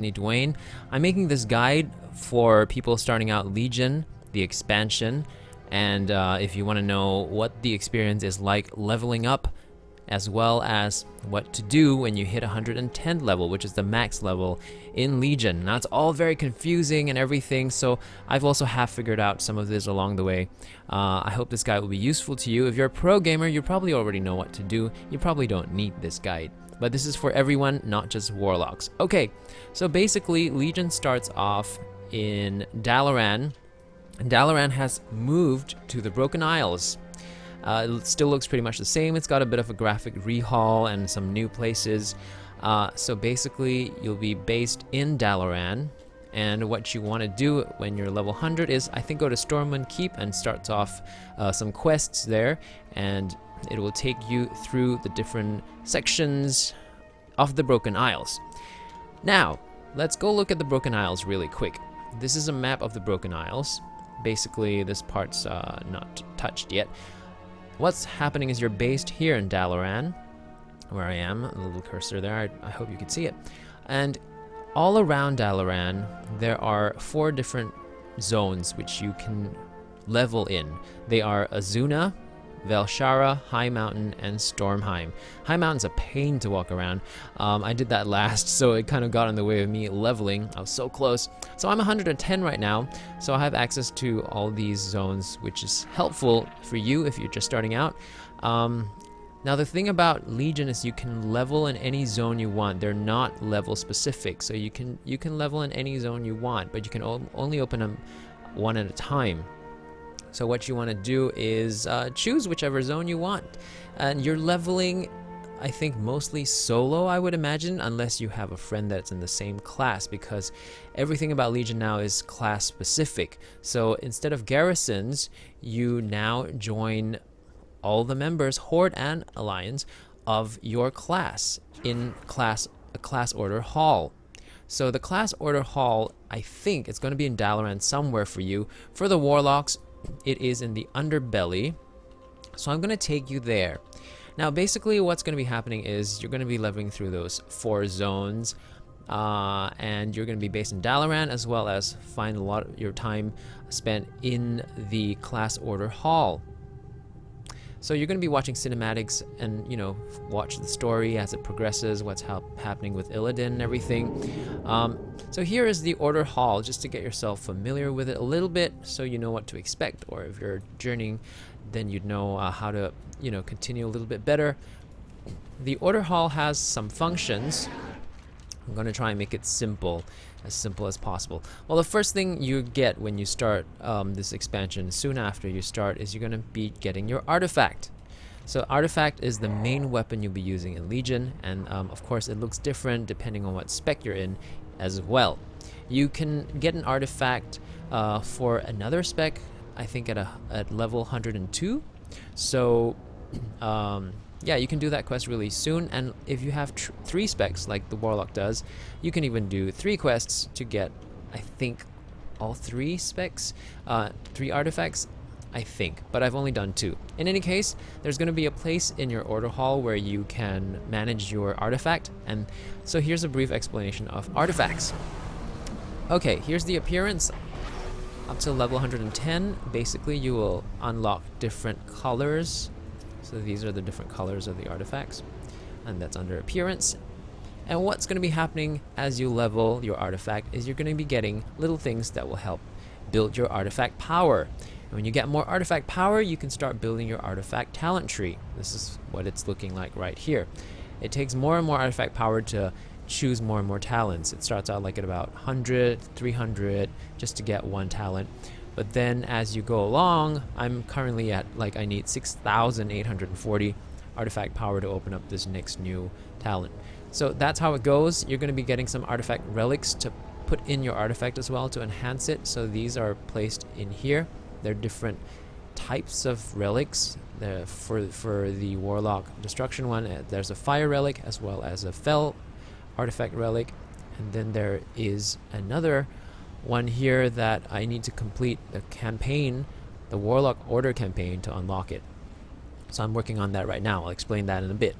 DisneyDwayne. I'm making this guide for people starting out Legion, the expansion, and if you want to know what the experience is like leveling up, as well as what to do when you hit 110 level, which is the max level in Legion. Now it's all very confusing and everything, so I've also half figured out some of this along the way. I hope this guide will be useful to you. If you're a pro gamer, you probably already know what to do. You probably don't need this guide. But this is for everyone, not just warlocks. Okay, so basically Legion starts off in Dalaran. Dalaran has moved to the Broken Isles. It still looks pretty much the same. It's got a bit of a graphic rehaul and some new places. So basically you'll be based in Dalaran, and what you want to do when you're level 100 is, I think, go to Stormwind Keep and starts off some quests there, and it will take you through the different sections of the Broken Isles. Now, let's go look at the Broken Isles really quick. This is a map of the Broken Isles. Basically, this part's not touched yet. What's happening is you're based here in Dalaran, where I am, a little cursor there, I hope you can see it. And all around Dalaran, there are 4 different zones which you can level in. They are Azuna, Velshara, High Mountain, and Stormheim. High Mountain's a pain to walk around. I did that last, so it kind of got in the way of me leveling. I was so close. So I'm 110 right now, so I have access to all these zones, which is helpful for you if you're just starting out. Now the thing about Legion is you can level in any zone you want. They're not level specific, so you can level in any zone you want, but you can only open them one at a time. So what you want to do is choose whichever zone you want. And you're leveling, I think, mostly solo, I would imagine, unless you have a friend that's in the same class, because everything about Legion now is class specific. So instead of garrisons, you now join all the members, Horde and Alliance, of your class in a class order hall. So the class order hall, I think it's going to be in Dalaran somewhere for you. For the warlocks, it is in the underbelly, so I'm going to take you there. Now basically what's going to be happening is you're going to be leveling through those 4 zones, and you're going to be based in Dalaran, as well as find a lot of your time spent in the class order hall. So you're going to be watching cinematics and, you know, watch the story as it progresses, what's happening with Illidan and everything. So here is the Order Hall, just to get yourself familiar with it a little bit so you know what to expect. Or if you're journeying, then you'd know how to, you know, continue a little bit better. The Order Hall has some functions. I'm going to try and make it simple as possible. Well, the first thing you get when you start this expansion, soon after you start, is you're going to be getting your artifact. So artifact is the main weapon you'll be using in Legion, and of course it looks different depending on what spec you're in as well. You can get an artifact for another spec, I think at level 102. So yeah, you can do that quest really soon, and if you have 3 specs like the Warlock does, you can even do 3 quests to get, I think, all 3 specs, 3 artifacts, I think, but I've only done 2. In any case, there's going to be a place in your order hall where you can manage your artifact, and so here's a brief explanation of artifacts. Okay, here's the appearance. Up to level 110, basically you will unlock different colors. So these are the different colors of the artifacts, and that's under appearance. And what's going to be happening as you level your artifact is you're going to be getting little things that will help build your artifact power. And when you get more artifact power, you can start building your artifact talent tree. This is what it's looking like right here. It takes more and more artifact power to choose more and more talents. It starts out like at about 100, 300 just to get 1 talent. But then as you go along, I'm currently at, like, I need 6,840 artifact power to open up this next new talent. So that's how it goes. You're going to be getting some artifact relics to put in your artifact as well to enhance it. So these are placed in here. They're different types of relics. For the Warlock Destruction one, there's a fire relic as well as a fell artifact relic. And then there is another one here that I need to complete the campaign, the Warlock Order campaign, to unlock it. So I'm working on that right now. I'll explain that in a bit.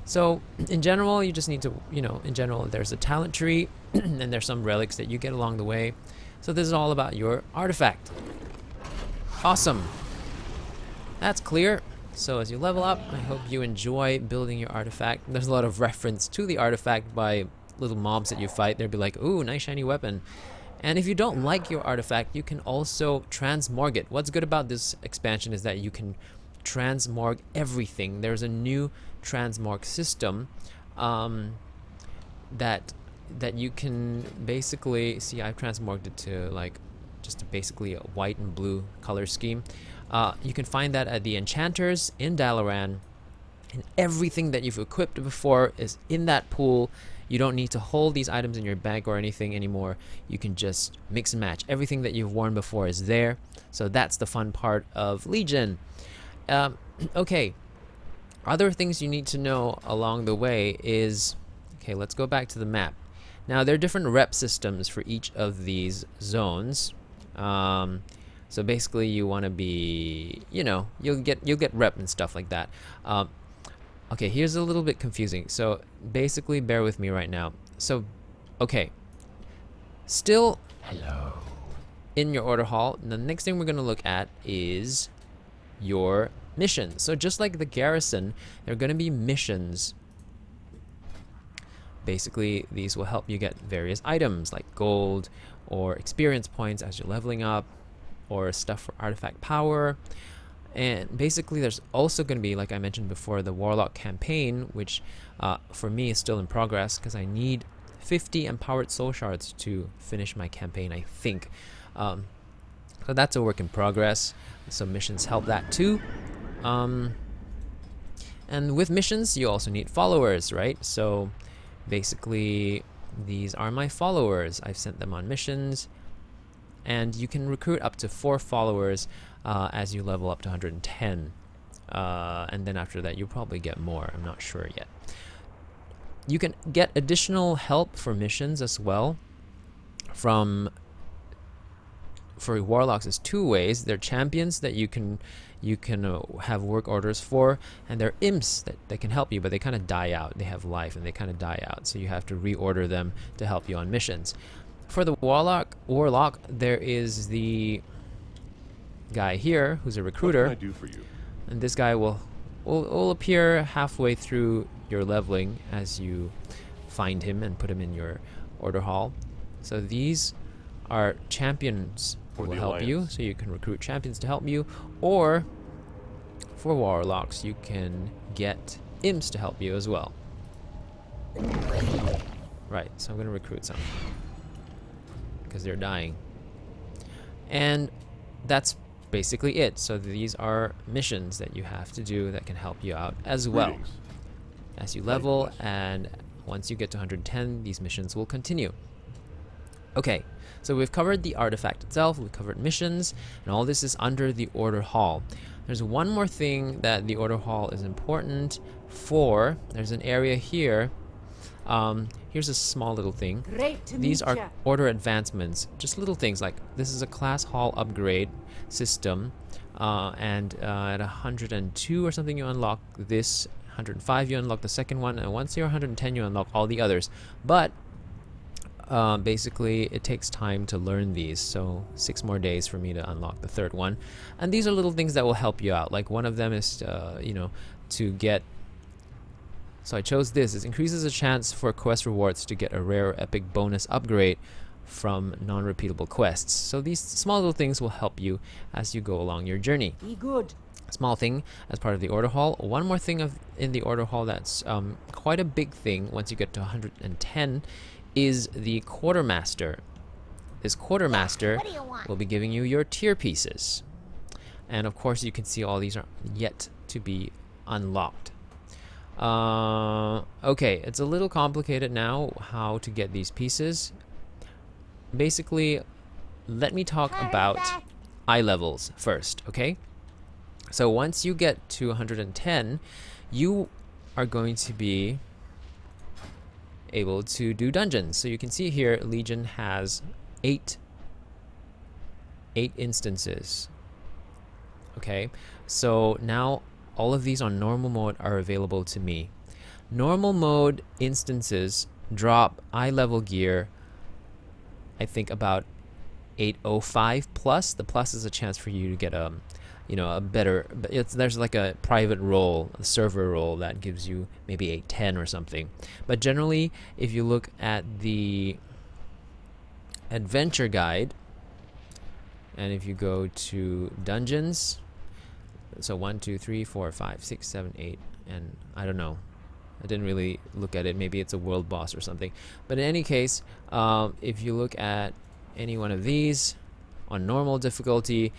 So in general, you just need to, in general, there's a talent tree and there's some relics that you get along the way. So this is all about your artifact. Awesome. That's clear. So as you level up, I hope you enjoy building your artifact. There's a lot of reference to the artifact by little mobs that you fight. They'll be like, ooh, nice shiny weapon. And if you don't like your artifact, you can also transmorg it. What's good about this expansion is that you can transmorg everything. There's a new transmorg system that you can basically see. I've transmorged it to like just basically a white and blue color scheme. You can find that at the enchanters in Dalaran, and everything that you've equipped before is in that pool. You don't need to hold these items in your bag or anything anymore. You can just mix and match. Everything that you've worn before is there. So that's the fun part of Legion. Okay, other things you need to know along the way is, okay, let's go back to the map. Now there are different rep systems for each of these zones. So basically you want to be, you'll get rep and stuff like that. Okay, here's a little bit confusing. So basically bear with me right now. So, okay, still hello in your order hall. The next thing we're going to look at is your missions. So just like the garrison, there are going to be missions. Basically, these will help you get various items like gold or experience points as you're leveling up, or stuff for artifact power. And basically there's also going to be, like I mentioned before, the Warlock campaign, which for me is still in progress because I need 50 empowered soul shards to finish my campaign, I think. So that's a work in progress. So missions help that too. And with missions, you also need followers, right? So basically these are my followers. I've sent them on missions. And you can recruit up to 4 followers as you level up to 110. And then after that, you'll probably get more. I'm not sure yet. You can get additional help for missions as well. For warlocks, there's 2 ways. They're champions that you can have work orders for, and they're imps that can help you, but they kind of die out. They have life and they kind of die out, so you have to reorder them to help you on missions. For the warlock, there is the guy here who's a recruiter. What can I do for you? And this guy will appear halfway through your leveling as you find him and put him in your order hall. So these are champions who will help you, so you can recruit champions to help you, or for warlocks you can get imps to help you as well. Right, so I'm going to recruit some because they're dying. And that's basically it. So these are missions that you have to do that can help you out as well. Greetings. As you level, and once you get to 110, these missions will continue. Okay, so we've covered the artifact itself, we've covered missions, and all this is under the order hall. There's one more thing that the order hall is important for. There's an area here. Here's a small little thing. These are order advancements, just little things like this is a class hall upgrade system, and at 102 or something you unlock this, 105 you unlock the second one, and once you're 110 you unlock all the others. But basically it takes time to learn these, so 6 more days for me to unlock the third one. And these are little things that will help you out. Like one of them is to get, so I chose this. It increases the chance for quest rewards to get a rare or epic bonus upgrade from non-repeatable quests. So these small little things will help you as you go along your journey. Be good. Small thing as part of the order hall. One more thing in the order hall that's quite a big thing once you get to 110 is the quartermaster. This quartermaster will be giving you your tier pieces. And of course you can see all these are yet to be unlocked. Okay, it's a little complicated now how to get these pieces. Basically, let me talk about eye levels first, okay? So once you get to 110, you are going to be able to do dungeons. So you can see here, Legion has 8 instances. Okay, so now all of these on normal mode are available to me. Normal mode instances drop eye level gear, I think about 805 plus. The plus is a chance for you to get a better, there's like a private role, a server role that gives you maybe 810 or something. But generally, if you look at the adventure guide, and if you go to dungeons, so 1 2 3 4 5 6 7 8, and I don't know, I didn't really look at it, maybe it's a world boss or something, but in any case, if you look at any one of these on normal difficulty,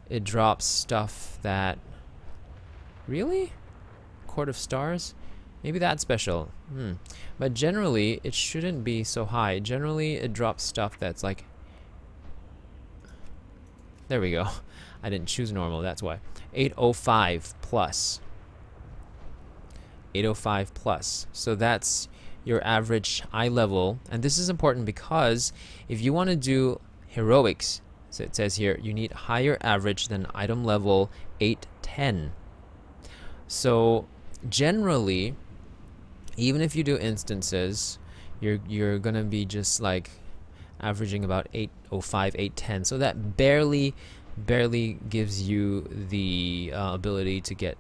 it drops stuff that, really? Court of Stars? Maybe that's special. But generally, it shouldn't be so high. Generally, it drops stuff that's like... There we go. I didn't choose normal, that's why. 805 plus. 805 plus. So that's your average eye level. And this is important because if you want to do heroics, so it says here, you need higher average than item level 810. So generally, even if you do instances, you're gonna be just like averaging about 805, 810. So that barely gives you the ability to get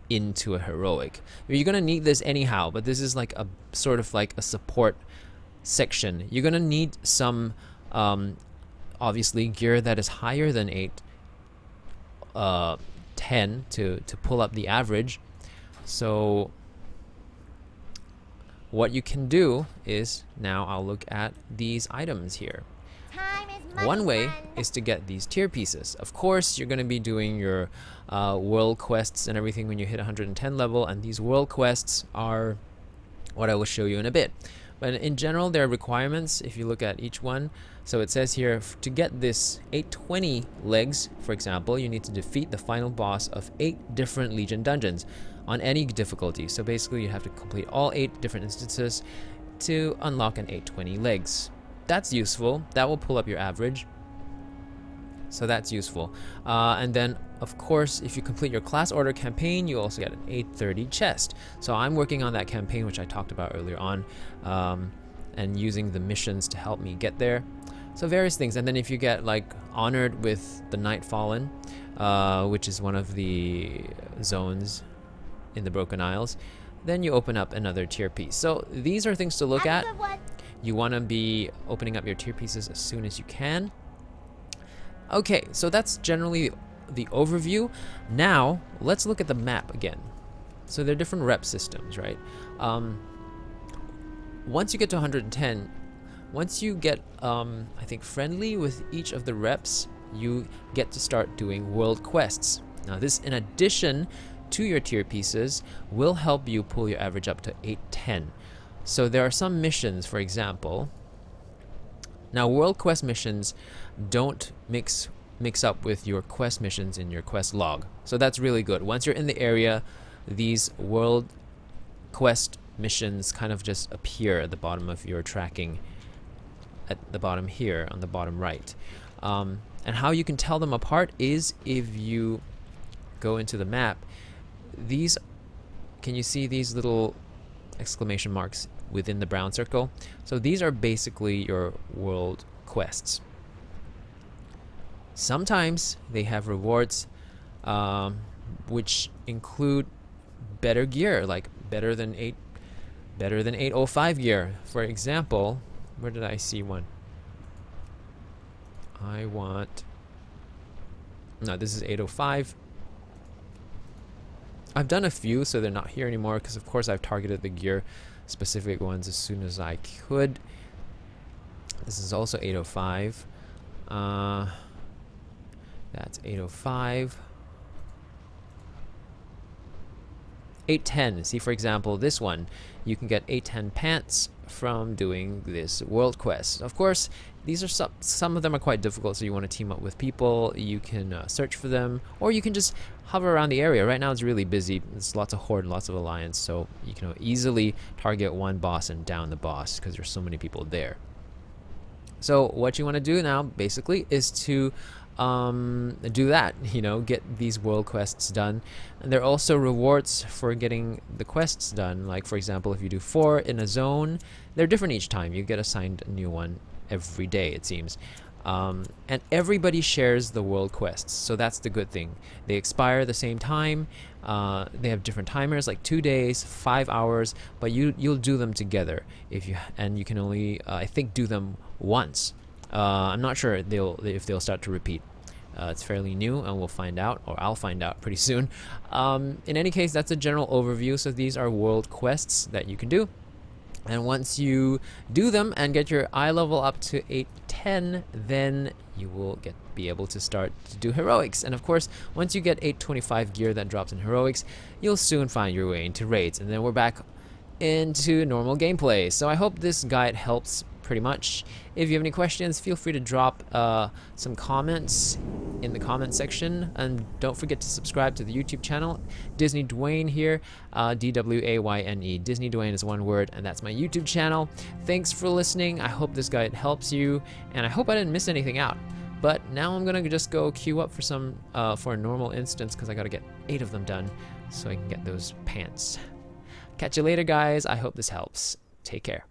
into a heroic. You're gonna need this anyhow, but this is like a sort of like a support section. You're gonna need some obviously gear that is higher than 810 to pull up the average. So what you can do is, now I'll look at these items here. One way is to get these tier pieces. Of course, you're going to be doing your world quests and everything when you hit 110 level, and these world quests are what I will show you in a bit. But in general, there are requirements if you look at each one. So it says here, to get this 820 legs, for example, you need to defeat the final boss of 8 different Legion dungeons on any difficulty. So basically, you have to complete all 8 different instances to unlock an 820 legs. That's useful. That will pull up your average. So that's useful. And then, of course, if you complete your class order campaign, you also get an 830 chest. So I'm working on that campaign, which I talked about earlier on, and using the missions to help me get there. So various things. And then if you get like honored with the Night Fallen, which is one of the zones in the Broken Isles, then you open up another tier piece. So these are things to look at. You want to be opening up your tier pieces as soon as you can. Okay, so that's generally the overview. Now, let's look at the map again. So there are different rep systems, right? Once you get to 110, once you get, I think, friendly with each of the reps, you get to start doing world quests. Now, this, in addition to your tier pieces, will help you pull your average up to 810. So there are some missions, for example. Now, world quest missions don't mix up with your quest missions in your quest log. So that's really good. Once you're in the area, these world quest missions kind of just appear at the bottom of your tracking, at the bottom here on the bottom right. And how you can tell them apart is if you go into the map. These, can you see these little exclamation marks within the brown circle? So these are basically your world quests. Sometimes they have rewards which include better gear, like better than 805 gear. For example, where did I see one? No, this is 805. I've done a few, so they're not here anymore because of course I've targeted the gear specific ones as soon as I could. This is also 805. That's 805. 810. See, for example, this one, you can get 810 pants from doing this world quest. Of course, these are some of them are quite difficult, so you want to team up with people. You can search for them, or you can just hover around the area. Right now it's really busy. There's lots of horde, lots of alliance, so you can easily target one boss and down the boss because there's so many people there. So what you want to do now basically is to do that, you know, get these world quests done. And there are also rewards for getting the quests done. Like, for example, if you do 4 in a zone, they're different each time. You get assigned a new one every day, it seems. And everybody shares the world quests, so that's the good thing. They expire the same time. They have different timers, like 2 days, 5 hours, but you'll do them together. And you can only, I think, do them once. I'm not sure if they'll start to repeat. It's fairly new, and we'll find out, or I'll find out pretty soon. In any case, that's a general overview. So these are world quests that you can do. And once you do them and get your eye level up to 810, then you will be able to start to do heroics. And of course, once you get 825 gear that drops in heroics, you'll soon find your way into raids. And then we're back into normal gameplay. So I hope this guide helps pretty much. If you have any questions, feel free to drop some comments in the comment section, and don't forget to subscribe to the YouTube channel. DisneyDwayne here, DWAYNE. DisneyDwayne is one word, and that's my YouTube channel. Thanks for listening. I hope this guide helps you, and I hope I didn't miss anything out. But now I'm gonna just go queue up for a normal instance, because I gotta get 8 of them done so I can get those pants. Catch you later, guys. I hope this helps. Take care.